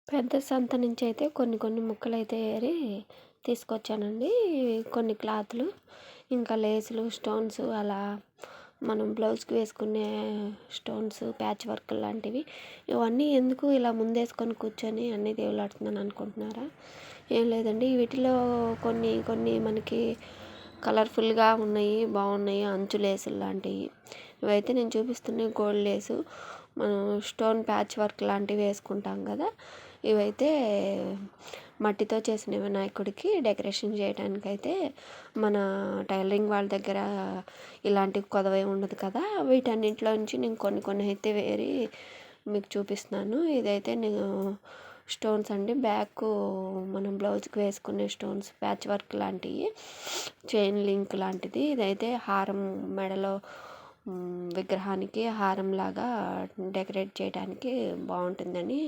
పెద్ద సంత నుంచి అయితే కొన్ని కొన్ని ముక్కలైతే ఏరి తీసుకొచ్చానండి. కొన్ని క్లాతులు, ఇంకా లేసులు, స్టోన్స్ అలా మనం బ్లౌజ్‌కి వేసుకునే స్టోన్స్, ప్యాచ్ వర్క్ లాంటివి. ఇవన్నీ ఎందుకు ఇలా ముందేసుకొని కూర్చొని అన్నీ దేవులాడుతున్నాను అనుకుంటున్నారా? ఏం లేదండి. వీటిలో కొన్ని కొన్ని మనకి కలర్‌ఫుల్‌గా ఉన్నాయి, బాగున్నాయి. అంచు లేసులు లాంటివి. ఇవైతే నేను చూపిస్తున్నవి గోల్డ్ లేసు. మనం స్టోన్ ప్యాచ్ వర్క్ లాంటివి వేసుకుంటాం కదా! ఇవైతే మట్టితో చేసిన వినాయకుడికి డెకరేషన్ చేయడానికైతే మన టైలరింగ్ వాళ్ళ దగ్గర ఇలాంటివి కొదవే ఉండదు కదా! వీటన్నింటిలో నుంచి నేను కొన్ని కొన్ని అయితే వేరి మీకు చూపిస్తున్నాను. ఇదైతే నేను స్టోన్స్ అండి. బ్యాకు మనం బ్లౌజ్కి వేసుకునే స్టోన్స్ ప్యాచ్ వర్క్ లాంటివి, చైన్ లింక్ లాంటిది. ఇదైతే హారం మెడలో విగ్రహానికి హారంలాగా డెకరేట్ చేయడానికి బాగుంటుందని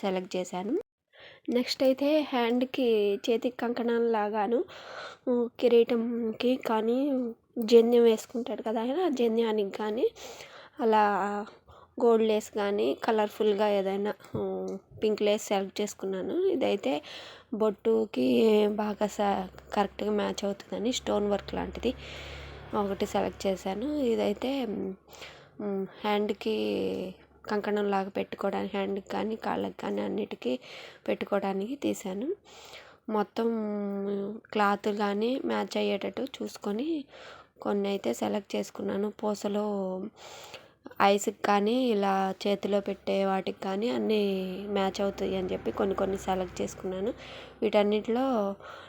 సెలెక్ట్ చేశాను. నెక్స్ట్ అయితే హ్యాండ్కి చేతికి కంకణం లాగాను, కిరీటంకి కానీ జంధ్యం వేసుకుంటాడు కదా ఆయన, జంధ్యానికి కానీ అలా గోల్డ్ లేస్ కానీ కలర్ఫుల్గా ఏదైనా పింక్ లేస్ సెలెక్ట్ చేసుకున్నాను. ఇదైతే బొట్టుకి బాగా కరెక్ట్గా మ్యాచ్ అవుతుందని స్టోన్ వర్క్ లాంటిది ఒకటి సెలెక్ట్ చేశాను. ఇదైతే హ్యాండ్కి కంకణం లాగా పెట్టుకోవడానికి, హ్యాండ్కి కానీ కాళ్ళకి కానీ అన్నిటికీ పెట్టుకోవడానికి తీశాను. మొత్తం క్లాత్ కానీ మ్యాచ్ అయ్యేటట్టు చూసుకొని కొన్ని అయితే సెలెక్ట్ చేసుకున్నాను. పూసలు ఐస్కి కానీ ఇలా చేతిలో పెట్టే వాటికి కానీ అన్నీ మ్యాచ్ అవుతాయి అని చెప్పి కొన్ని కొన్ని సెలెక్ట్ చేసుకున్నాను. వీటన్నిటిలో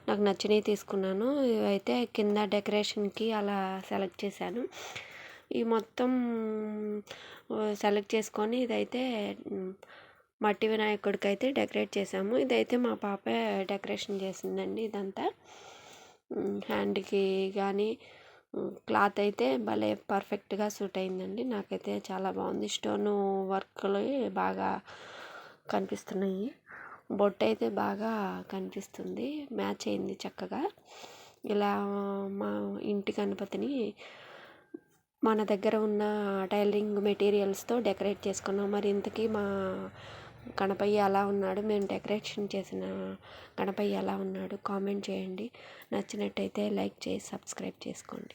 నాకు నచ్చినవి తీసుకున్నాను. ఇవైతే కింద డెకరేషన్కి అలా సెలెక్ట్ చేశాను. ఈ మొత్తం సెలెక్ట్ చేసుకొని ఇదైతే మట్టి వినాయకుడికి అయితే డెకరేట్ చేసాము. ఇదైతే మా పాపే డెకరేషన్ చేసిందండి. ఇదంతా హ్యాండ్కి కానీ క్లాత్ అయితే భలే పర్ఫెక్ట్గా సూట్ అయిందండి. నాకైతే చాలా బాగుంది. స్టోన్ వర్క్లు బాగా కనిపిస్తున్నాయి. బొట్టు అయితే బాగా కనిపిస్తుంది, మ్యాచ్ అయింది చక్కగా. ఇలా మా ఇంటి గణపతిని మన దగ్గర ఉన్న టైలరింగ్ మెటీరియల్స్తో డెకరేట్ చేసుకున్నాం. మరి ఇంతకీ మా గణపయ్య ఎలా ఉన్నాడు, మేము డెకరేషన్ చేసిన గణపయ్య ఎలా ఉన్నాడు కామెంట్ చేయండి. నచ్చినట్టయితే లైక్ చేసి సబ్స్క్రైబ్ చేసుకోండి.